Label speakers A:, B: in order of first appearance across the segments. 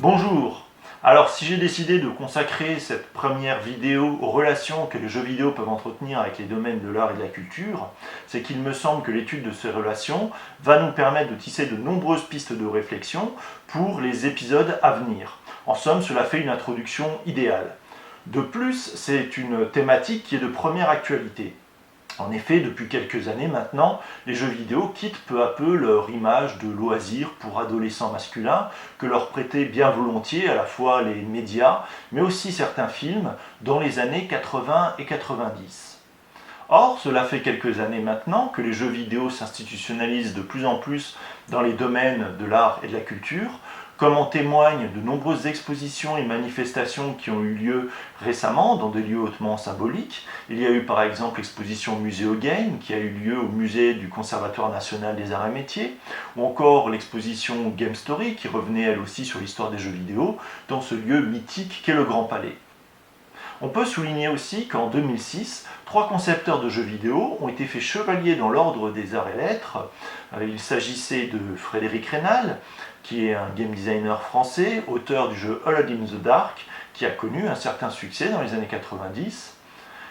A: Bonjour. Alors si j'ai décidé de consacrer cette première vidéo aux relations que les jeux vidéo peuvent entretenir avec les domaines de l'art et de la culture, c'est qu'il me semble que l'étude de ces relations va nous permettre de tisser de nombreuses pistes de réflexion pour les épisodes à venir. En somme, cela fait une introduction idéale. De plus, c'est une thématique qui est de première actualité. En effet, depuis quelques années maintenant, les jeux vidéo quittent peu à peu leur image de loisir pour adolescents masculins que leur prêtaient bien volontiers à la fois les médias, mais aussi certains films dans les années 80 et 90. Or, cela fait quelques années maintenant que les jeux vidéo s'institutionnalisent de plus en plus dans les domaines de l'art et de la culture, comme en témoignent de nombreuses expositions et manifestations qui ont eu lieu récemment dans des lieux hautement symboliques. Il y a eu par exemple l'exposition Museo Game qui a eu lieu au musée du Conservatoire national des arts et métiers, ou encore l'exposition Game Story qui revenait elle aussi sur l'histoire des jeux vidéo dans ce lieu mythique qu'est le Grand Palais. On peut souligner aussi qu'en 2006, 3 concepteurs de jeux vidéo ont été faits chevaliers dans l'ordre des arts et lettres. Il s'agissait de Frédéric Reynal, qui est un game designer français, auteur du jeu Alone in the Dark, qui a connu un certain succès dans les années 90.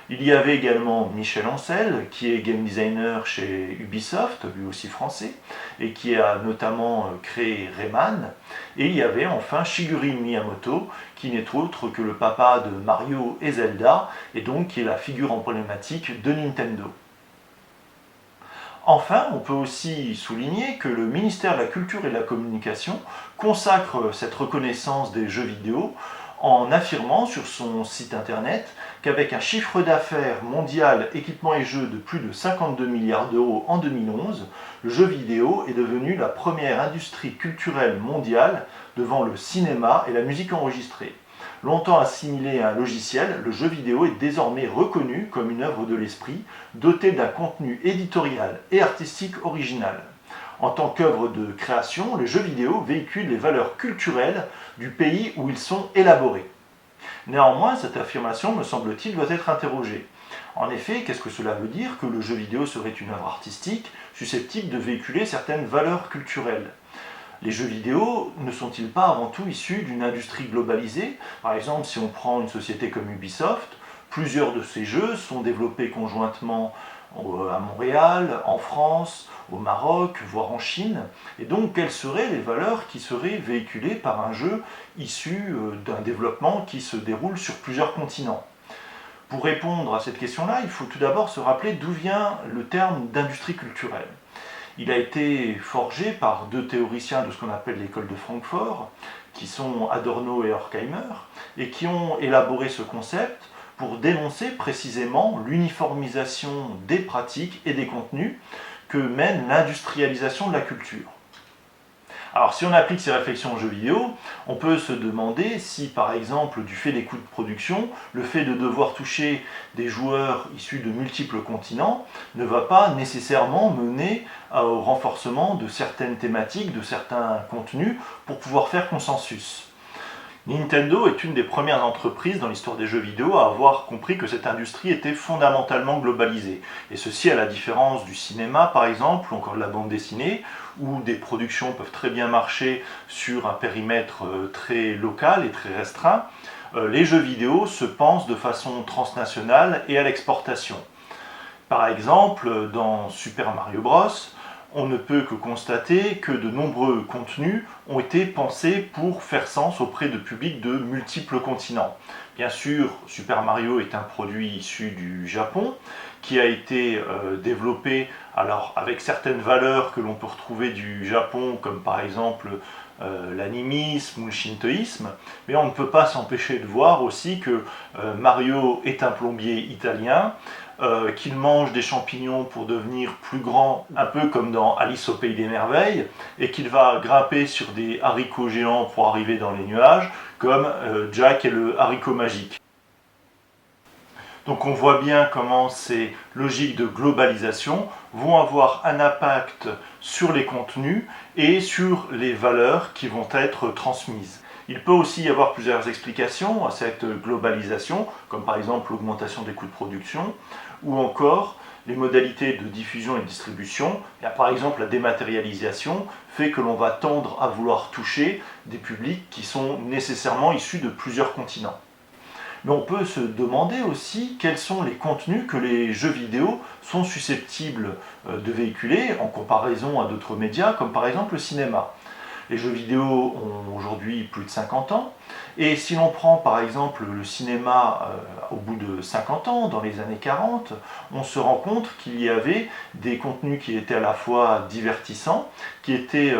A: Il y avait également Michel Ancel, qui est game designer chez Ubisoft, lui aussi français, et qui a notamment créé Rayman. Et il y avait enfin Shigeru Miyamoto, qui n'est autre que le papa de Mario et Zelda, et donc qui est la figure emblématique de Nintendo. Enfin, on peut aussi souligner que le ministère de la Culture et de la Communication consacre cette reconnaissance des jeux vidéo en affirmant sur son site internet qu'avec un chiffre d'affaires mondial équipement et jeux de plus de 52 milliards d'euros en 2011, le jeu vidéo est devenu la première industrie culturelle mondiale devant le cinéma et la musique enregistrée. Longtemps assimilé à un logiciel, le jeu vidéo est désormais reconnu comme une œuvre de l'esprit, dotée d'un contenu éditorial et artistique original. En tant qu'œuvre de création, les jeux vidéo véhiculent les valeurs culturelles du pays où ils sont élaborés. Néanmoins, cette affirmation, me semble-t-il, doit être interrogée. En effet, qu'est-ce que cela veut dire que le jeu vidéo serait une œuvre artistique susceptible de véhiculer certaines valeurs culturelles ? Les jeux vidéo ne sont-ils pas avant tout issus d'une industrie globalisée ? Par exemple, si on prend une société comme Ubisoft, plusieurs de ces jeux sont développés conjointement à Montréal, en France, au Maroc, voire en Chine. Et donc, quelles seraient les valeurs qui seraient véhiculées par un jeu issu d'un développement qui se déroule sur plusieurs continents ? Pour répondre à cette question-là, il faut tout d'abord se rappeler d'où vient le terme d'industrie culturelle. Il a été forgé par 2 théoriciens de ce qu'on appelle l'école de Francfort, qui sont Adorno et Horkheimer, et qui ont élaboré ce concept pour dénoncer précisément l'uniformisation des pratiques et des contenus que mène l'industrialisation de la culture. Alors si on applique ces réflexions aux jeux vidéo, on peut se demander si par exemple du fait des coûts de production, le fait de devoir toucher des joueurs issus de multiples continents ne va pas nécessairement mener au renforcement de certaines thématiques, de certains contenus pour pouvoir faire consensus. Nintendo est une des premières entreprises dans l'histoire des jeux vidéo à avoir compris que cette industrie était fondamentalement globalisée. Et ceci à la différence du cinéma par exemple, ou encore de la bande dessinée, où des productions peuvent très bien marcher sur un périmètre très local et très restreint. Les jeux vidéo se pensent de façon transnationale et à l'exportation. Par exemple, dans Super Mario Bros, on ne peut que constater que de nombreux contenus ont été pensés pour faire sens auprès de publics de multiples continents. Bien sûr, Super Mario est un produit issu du Japon, qui a été développé alors, avec certaines valeurs que l'on peut retrouver du Japon, comme par exemple l'animisme ou le shintoïsme, mais on ne peut pas s'empêcher de voir aussi que Mario est un plombier italien, qu'il mange des champignons pour devenir plus grand, un peu comme dans Alice au Pays des Merveilles, et qu'il va grimper sur des haricots géants pour arriver dans les nuages, comme Jack et le haricot magique. Donc on voit bien comment ces logiques de globalisation vont avoir un impact sur les contenus et sur les valeurs qui vont être transmises. Il peut aussi y avoir plusieurs explications à cette globalisation, comme par exemple l'augmentation des coûts de production, ou encore les modalités de diffusion et de distribution, par exemple la dématérialisation, fait que l'on va tendre à vouloir toucher des publics qui sont nécessairement issus de plusieurs continents. Mais on peut se demander aussi quels sont les contenus que les jeux vidéo sont susceptibles de véhiculer en comparaison à d'autres médias, comme par exemple le cinéma. Les jeux vidéo ont aujourd'hui plus de 50 ans, et si l'on prend par exemple le cinéma au bout de 50 ans, dans les années 40, on se rend compte qu'il y avait des contenus qui étaient à la fois divertissants, qui étaient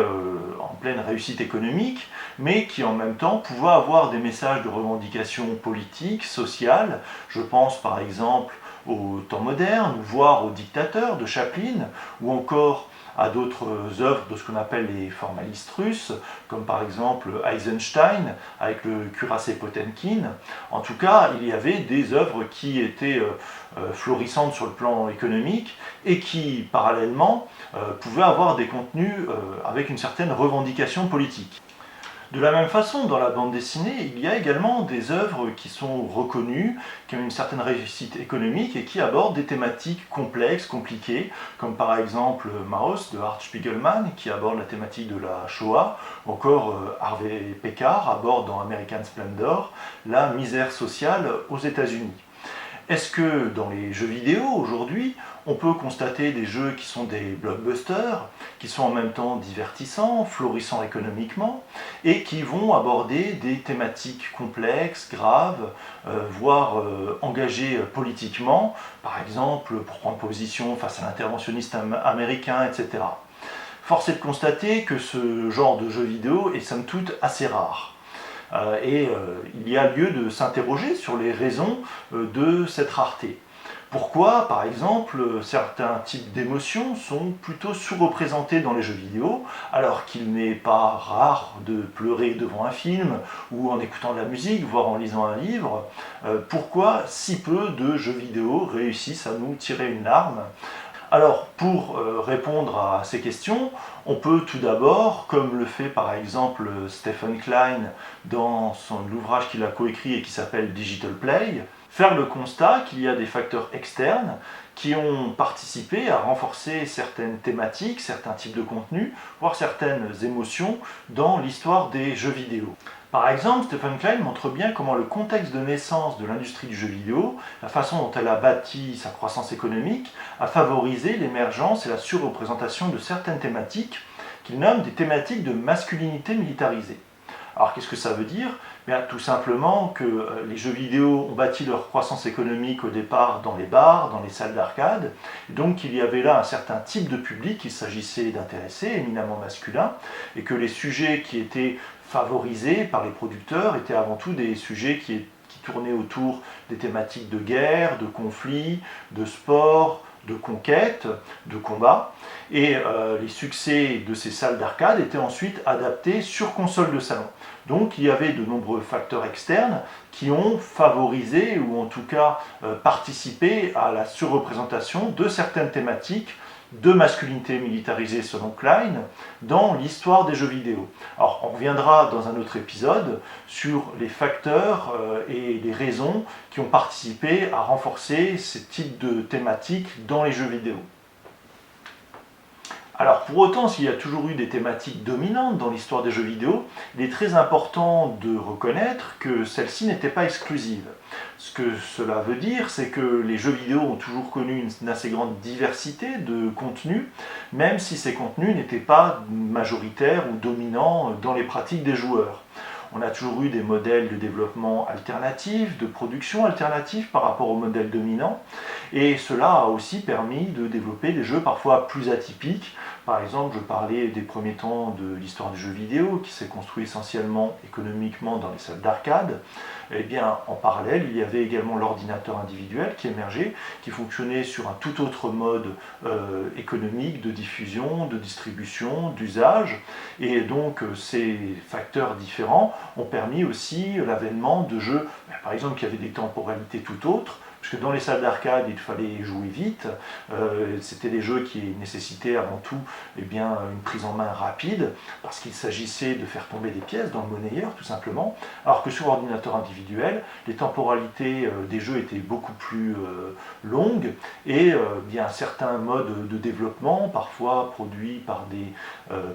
A: en pleine réussite économique, mais qui en même temps pouvaient avoir des messages de revendication politique, sociale. Je pense par exemple au temps moderne, voire aux dictateurs de Chaplin, ou encore à d'autres œuvres de ce qu'on appelle les formalistes russes, comme par exemple Eisenstein avec le cuirassé Potemkin. En tout cas, il y avait des œuvres qui étaient florissantes sur le plan économique et qui, parallèlement, pouvaient avoir des contenus avec une certaine revendication politique. De la même façon, dans la bande dessinée, il y a également des œuvres qui sont reconnues, qui ont une certaine réussite économique et qui abordent des thématiques complexes, compliquées, comme par exemple Maus de Art Spiegelman, qui aborde la thématique de la Shoah, encore Harvey Pekar aborde dans American Splendor la misère sociale aux États-Unis. Est-ce que dans les jeux vidéo aujourd'hui, on peut constater des jeux qui sont des blockbusters, qui sont en même temps divertissants, florissants économiquement, et qui vont aborder des thématiques complexes, graves, voire engagées politiquement, par exemple pour prendre position face à l'interventionnisme américain, etc. Force est de constater que ce genre de jeux vidéo est somme toute assez rare. Il y a lieu de s'interroger sur les raisons de cette rareté. Pourquoi, par exemple, certains types d'émotions sont plutôt sous-représentés dans les jeux vidéo, alors qu'il n'est pas rare de pleurer devant un film, ou en écoutant de la musique, voire en lisant un livre. Pourquoi si peu de jeux vidéo réussissent à nous tirer une larme ? Alors, pour répondre à ces questions, on peut tout d'abord, comme le fait par exemple Stephen Klein dans l'ouvrage qu'il a coécrit et qui s'appelle Digital Play, faire le constat qu'il y a des facteurs externes qui ont participé à renforcer certaines thématiques, certains types de contenus, voire certaines émotions dans l'histoire des jeux vidéo. Par exemple, Stephen Klein montre bien comment le contexte de naissance de l'industrie du jeu vidéo, la façon dont elle a bâti sa croissance économique, a favorisé l'émergence et la surreprésentation de certaines thématiques qu'il nomme des thématiques de masculinité militarisée. Alors qu'est-ce que ça veut dire ? Bien, tout simplement que les jeux vidéo ont bâti leur croissance économique au départ dans les bars, dans les salles d'arcade, donc il y avait là un certain type de public qu'il s'agissait d'intéresser, éminemment masculin, et que les sujets qui étaient favorisés par les producteurs étaient avant tout des sujets qui tournaient autour des thématiques de guerre, de conflits, de sport, de conquête, de combat, et les succès de ces salles d'arcade étaient ensuite adaptés sur console de salon. Donc il y avait de nombreux facteurs externes qui ont favorisé ou en tout cas participé à la surreprésentation de certaines thématiques de masculinité militarisée selon Klein dans l'histoire des jeux vidéo. Alors on reviendra dans un autre épisode sur les facteurs et les raisons qui ont participé à renforcer ces types de thématiques dans les jeux vidéo. Alors pour autant, s'il y a toujours eu des thématiques dominantes dans l'histoire des jeux vidéo, il est très important de reconnaître que celles-ci n'étaient pas exclusives. Ce que cela veut dire, c'est que les jeux vidéo ont toujours connu une assez grande diversité de contenus, même si ces contenus n'étaient pas majoritaires ou dominants dans les pratiques des joueurs. On a toujours eu des modèles de développement alternatifs, de production alternative par rapport au modèle dominant, et cela a aussi permis de développer des jeux parfois plus atypiques. Par exemple, je parlais des premiers temps de l'histoire du jeu vidéo, qui s'est construit essentiellement économiquement dans les salles d'arcade. Eh bien, en parallèle, il y avait également l'ordinateur individuel qui émergeait, qui fonctionnait sur un tout autre mode économique de diffusion, de distribution, d'usage. Et donc, ces facteurs différents ont permis aussi l'avènement de jeux, par exemple, qui avaient des temporalités tout autres, parce que dans les salles d'arcade, il fallait jouer vite, c'était des jeux qui nécessitaient avant tout eh bien, une prise en main rapide, parce qu'il s'agissait de faire tomber des pièces dans le monnayeur, tout simplement, alors que sur ordinateur individuel, les temporalités des jeux étaient beaucoup plus longues, et bien, certains modes de développement, parfois produits par des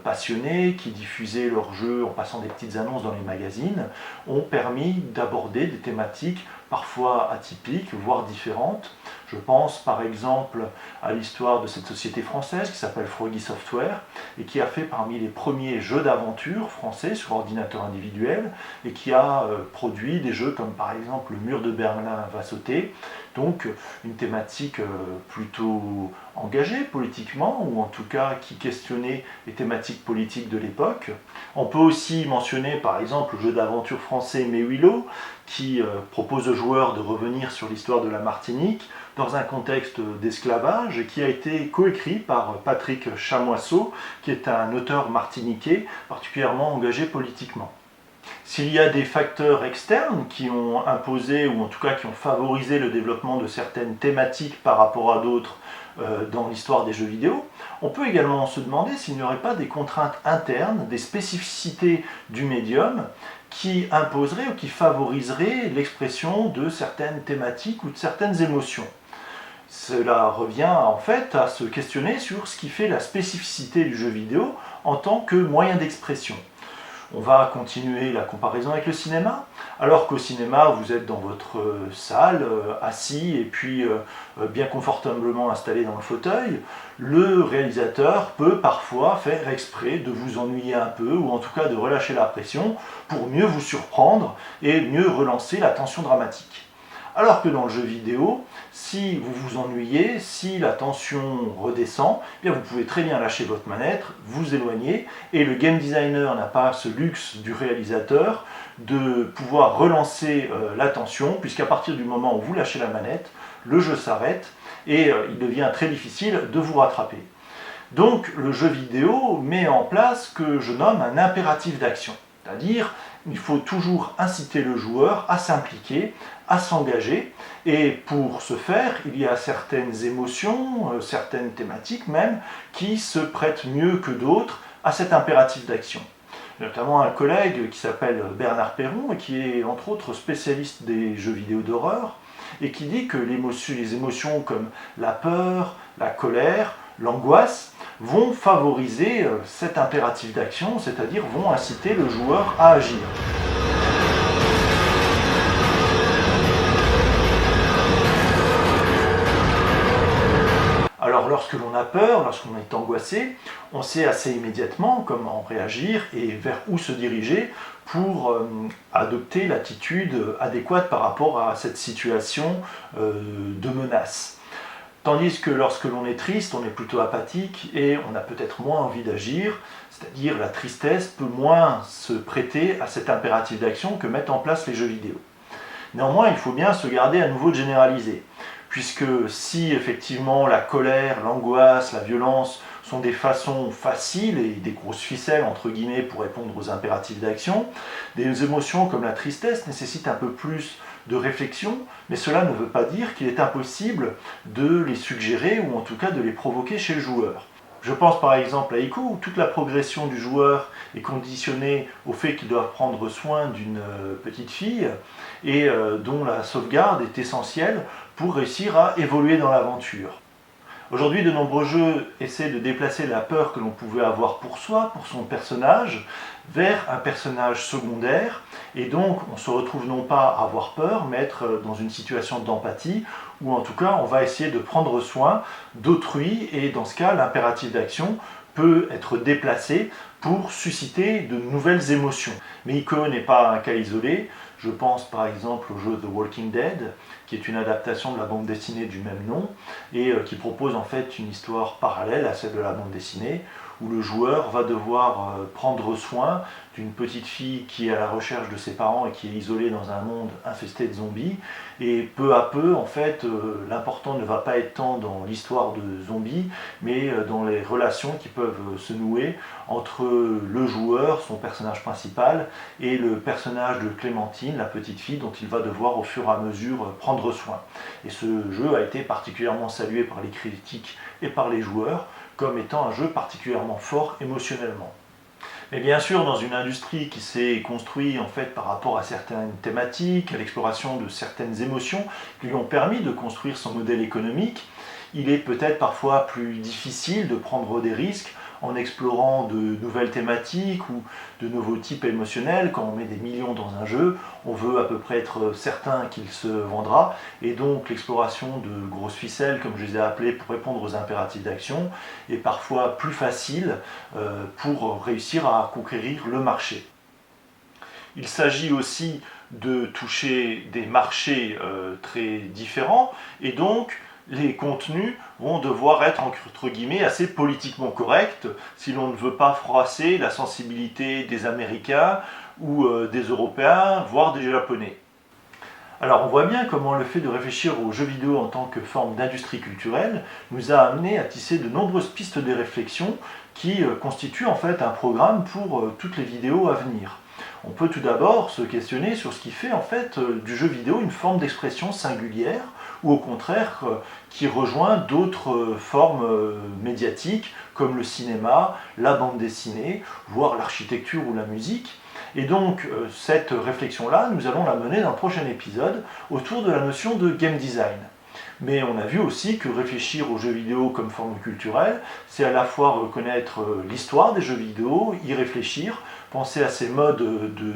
A: passionnés qui diffusaient leurs jeux en passant des petites annonces dans les magazines, ont permis d'aborder des thématiques parfois atypiques, voire différentes. Je pense par exemple à l'histoire de cette société française qui s'appelle Froggy Software et qui a fait parmi les premiers jeux d'aventure français sur ordinateur individuel et qui a produit des jeux comme par exemple Le Mur de Berlin va sauter, donc une thématique plutôt engagée politiquement ou en tout cas qui questionnait les thématiques politiques de l'époque. On peut aussi mentionner par exemple le jeu d'aventure français Mewilo qui propose aux joueurs de revenir sur l'histoire de la Martinique dans un contexte d'esclavage et qui a été coécrit par Patrick Chamoisseau, qui est un auteur martiniquais particulièrement engagé politiquement. S'il y a des facteurs externes qui ont imposé ou en tout cas qui ont favorisé le développement de certaines thématiques par rapport à d'autres dans l'histoire des jeux vidéo, on peut également se demander s'il n'y aurait pas des contraintes internes, des spécificités du médium qui imposeraient ou qui favoriseraient l'expression de certaines thématiques ou de certaines émotions. Cela revient en fait à se questionner sur ce qui fait la spécificité du jeu vidéo en tant que moyen d'expression. On va continuer la comparaison avec le cinéma. Alors qu'au cinéma, vous êtes dans votre salle, assis et puis bien confortablement installé dans le fauteuil, le réalisateur peut parfois faire exprès de vous ennuyer un peu ou en tout cas de relâcher la pression pour mieux vous surprendre et mieux relancer la tension dramatique. Alors que dans le jeu vidéo, si vous vous ennuyez, si la tension redescend, eh bien vous pouvez très bien lâcher votre manette, vous éloigner, et le game designer n'a pas ce luxe du réalisateur de pouvoir relancer la tension, puisqu'à partir du moment où vous lâchez la manette, le jeu s'arrête et il devient très difficile de vous rattraper. Donc le jeu vidéo met en place ce que je nomme un impératif d'action, c'est-à-dire il faut toujours inciter le joueur à s'impliquer, à s'engager, et pour ce faire, il y a certaines émotions, certaines thématiques même, qui se prêtent mieux que d'autres à cet impératif d'action. Notamment un collègue qui s'appelle Bernard Perron, et qui est entre autres spécialiste des jeux vidéo d'horreur, et qui dit que les émotions comme la peur, la colère, l'angoisse, vont favoriser cet impératif d'action, c'est-à-dire vont inciter le joueur à agir. Alors lorsque l'on a peur, lorsqu'on est angoissé, on sait assez immédiatement comment réagir et vers où se diriger pour adopter l'attitude adéquate par rapport à cette situation de menace. Tandis que lorsque l'on est triste, on est plutôt apathique et on a peut-être moins envie d'agir, c'est-à-dire la tristesse peut moins se prêter à cet impératif d'action que mettent en place les jeux vidéo. Néanmoins, il faut bien se garder à nouveau de généraliser, puisque si effectivement la colère, l'angoisse, la violence sont des façons faciles et des grosses ficelles entre guillemets pour répondre aux impératifs d'action, des émotions comme la tristesse nécessitent un peu plus de réflexion, mais cela ne veut pas dire qu'il est impossible de les suggérer ou en tout cas de les provoquer chez le joueur. Je pense par exemple à Ico, où toute la progression du joueur est conditionnée au fait qu'il doit prendre soin d'une petite fille et dont la sauvegarde est essentielle pour réussir à évoluer dans l'aventure. Aujourd'hui, de nombreux jeux essaient de déplacer la peur que l'on pouvait avoir pour soi, pour son personnage, vers un personnage secondaire, et donc on se retrouve non pas à avoir peur, mais être dans une situation d'empathie, ou en tout cas on va essayer de prendre soin d'autrui, et dans ce cas l'impératif d'action peut être déplacé pour susciter de nouvelles émotions. Mais Ico n'est pas un cas isolé. Je pense par exemple au jeu The Walking Dead, qui est une adaptation de la bande dessinée du même nom, et qui propose en fait une histoire parallèle à celle de la bande dessinée, où le joueur va devoir prendre soin d'une petite fille qui est à la recherche de ses parents et qui est isolée dans un monde infesté de zombies. Et peu à peu, en fait, l'important ne va pas être tant dans l'histoire de zombies, mais dans les relations qui peuvent se nouer entre le joueur, son personnage principal, et le personnage de Clémentine, la petite fille dont il va devoir au fur et à mesure prendre soin. Et ce jeu a été particulièrement salué par les critiques et par les joueurs comme étant un jeu particulièrement fort émotionnellement. Mais bien sûr, dans une industrie qui s'est construite en fait par rapport à certaines thématiques, à l'exploration de certaines émotions qui lui ont permis de construire son modèle économique, il est peut-être parfois plus difficile de prendre des risques en explorant de nouvelles thématiques ou de nouveaux types émotionnels. Quand on met des millions dans un jeu, on veut à peu près être certain qu'il se vendra, et donc l'exploration de grosses ficelles, comme je les ai appelées, pour répondre aux impératifs d'action, est parfois plus facile pour réussir à conquérir le marché. Il s'agit aussi de toucher des marchés très différents, et donc les contenus vont devoir être entre guillemets assez politiquement corrects si l'on ne veut pas froisser la sensibilité des Américains ou des Européens, voire des Japonais. Alors on voit bien comment le fait de réfléchir aux jeux vidéo en tant que forme d'industrie culturelle nous a amené à tisser de nombreuses pistes de réflexion qui constituent en fait un programme pour toutes les vidéos à venir. On peut tout d'abord se questionner sur ce qui fait en fait du jeu vidéo une forme d'expression singulière ou au contraire qui rejoint d'autres formes médiatiques comme le cinéma, la bande dessinée, voire l'architecture ou la musique. Et donc cette réflexion-là, nous allons la mener dans le prochain épisode autour de la notion de game design. Mais on a vu aussi que réfléchir aux jeux vidéo comme forme culturelle, c'est à la fois reconnaître l'histoire des jeux vidéo, y réfléchir, penser à ces modes de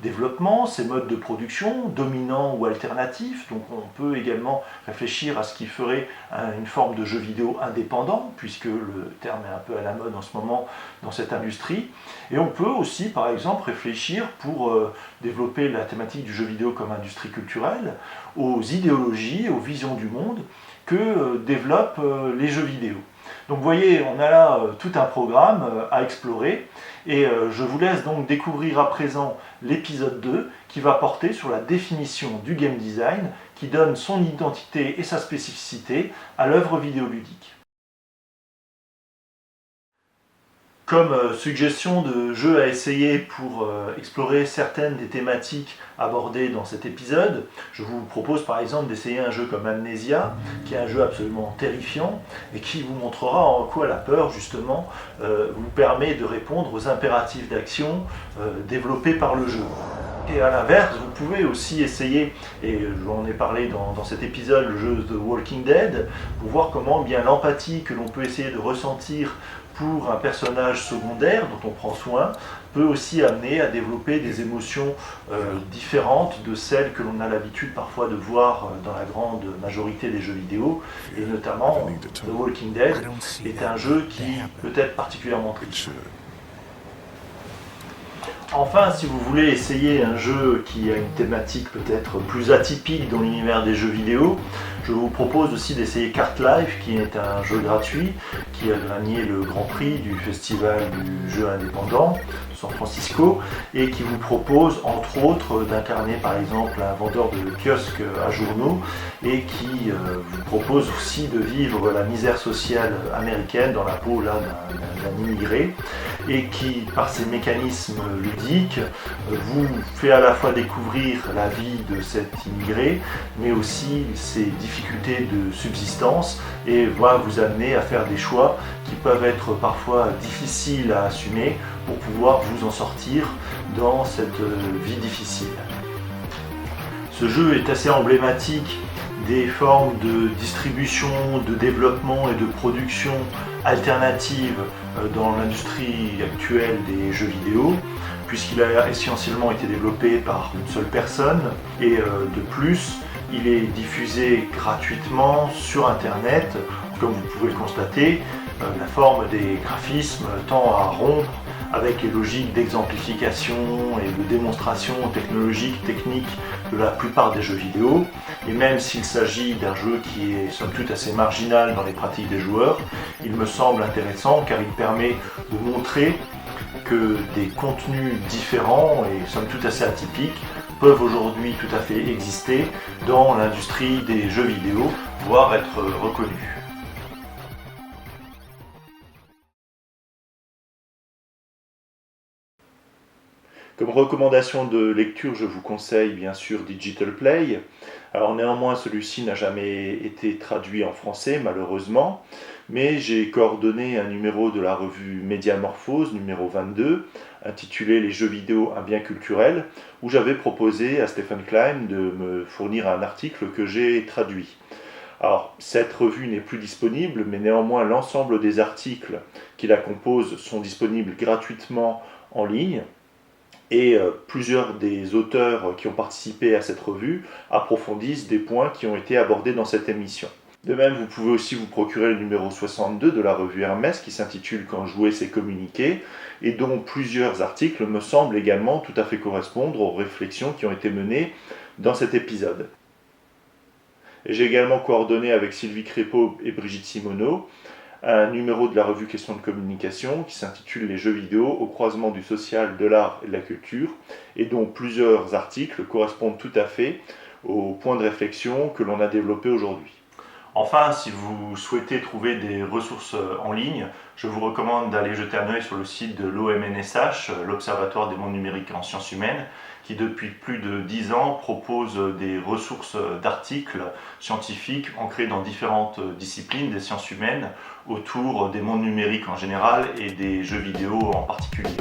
A: développement, ces modes de production, dominants ou alternatifs. Donc on peut également réfléchir à ce qui ferait une forme de jeu vidéo indépendant, puisque le terme est un peu à la mode en ce moment dans cette industrie. Et on peut aussi, par exemple, réfléchir pour développer la thématique du jeu vidéo comme industrie culturelle, aux idéologies, aux visions du monde que développent les jeux vidéo. Donc vous voyez, on a là tout un programme à explorer, et je vous laisse donc découvrir à présent l'épisode 2 qui va porter sur la définition du game design qui donne son identité et sa spécificité à l'œuvre vidéoludique. Comme suggestion de jeu à essayer pour explorer certaines des thématiques abordées dans cet épisode, je vous propose par exemple d'essayer un jeu comme Amnesia, qui est un jeu absolument terrifiant et qui vous montrera en quoi la peur justement vous permet de répondre aux impératifs d'action développés par le jeu. Et à l'inverse, vous pouvez aussi essayer, et j'en ai parlé dans cet épisode, le jeu The Walking Dead, pour voir comment bien l'empathie que l'on peut essayer de ressentir pour un personnage secondaire dont on prend soin peut aussi amener à développer des émotions différentes de celles que l'on a l'habitude parfois de voir dans la grande majorité des jeux vidéo, et notamment The Walking Dead est un jeu qui peut être particulièrement triste. Enfin, si vous voulez essayer un jeu qui a une thématique peut-être plus atypique dans l'univers des jeux vidéo, je vous propose aussi d'essayer Cart Life, qui est un jeu gratuit, qui a gagné le Grand Prix du Festival du jeu indépendant de San Francisco, et qui vous propose entre autres d'incarner par exemple un vendeur de kiosques à journaux, et qui vous propose aussi de vivre la misère sociale américaine dans la peau d'un immigré, et qui par ses mécanismes ludiques vous fait à la fois découvrir la vie de cet immigré, mais aussi ses difficultés de subsistance, et va vous amener à faire des choix qui peuvent être parfois difficiles à assumer pour pouvoir vous en sortir dans cette vie difficile. Ce jeu est assez emblématique des formes de distribution, de développement et de production alternatives dans l'industrie actuelle des jeux vidéo, puisqu'il a essentiellement été développé par une seule personne, et de plus, il est diffusé gratuitement sur Internet. Comme vous pouvez le constater, la forme des graphismes tend à rompre avec les logiques d'exemplification et de démonstration technologique, technique de la plupart des jeux vidéo. Et même s'il s'agit d'un jeu qui est somme toute assez marginal dans les pratiques des joueurs, il me semble intéressant car il permet de montrer que des contenus différents et somme toute assez atypiques peuvent aujourd'hui tout à fait exister dans l'industrie des jeux vidéo, voire être reconnus. Comme recommandation de lecture, je vous conseille bien sûr Digital Play. Alors néanmoins, celui-ci n'a jamais été traduit en français, malheureusement, mais j'ai coordonné un numéro de la revue Médiamorphose, numéro 22, intitulé Les jeux vidéo, un bien culturel, où j'avais proposé à Stephen Klein de me fournir un article que j'ai traduit. Alors, cette revue n'est plus disponible, mais néanmoins l'ensemble des articles qui la composent sont disponibles gratuitement en ligne. Et plusieurs des auteurs qui ont participé à cette revue approfondissent des points qui ont été abordés dans cette émission. De même, vous pouvez aussi vous procurer le numéro 62 de la revue Hermès qui s'intitule Quand jouer c'est communiquer et dont plusieurs articles me semblent également tout à fait correspondre aux réflexions qui ont été menées dans cet épisode. J'ai également coordonné avec Sylvie Crépeau et Brigitte Simoneau un numéro de la revue Questions de communication qui s'intitule Les jeux vidéo au croisement du social, de l'art et de la culture et dont plusieurs articles correspondent tout à fait aux points de réflexion que l'on a développés aujourd'hui. Enfin, si vous souhaitez trouver des ressources en ligne, je vous recommande d'aller jeter un œil sur le site de l'OMNSH, l'Observatoire des mondes numériques en sciences humaines, qui depuis plus de 10 ans propose des ressources d'articles scientifiques ancrés dans différentes disciplines des sciences humaines autour des mondes numériques en général et des jeux vidéo en particulier.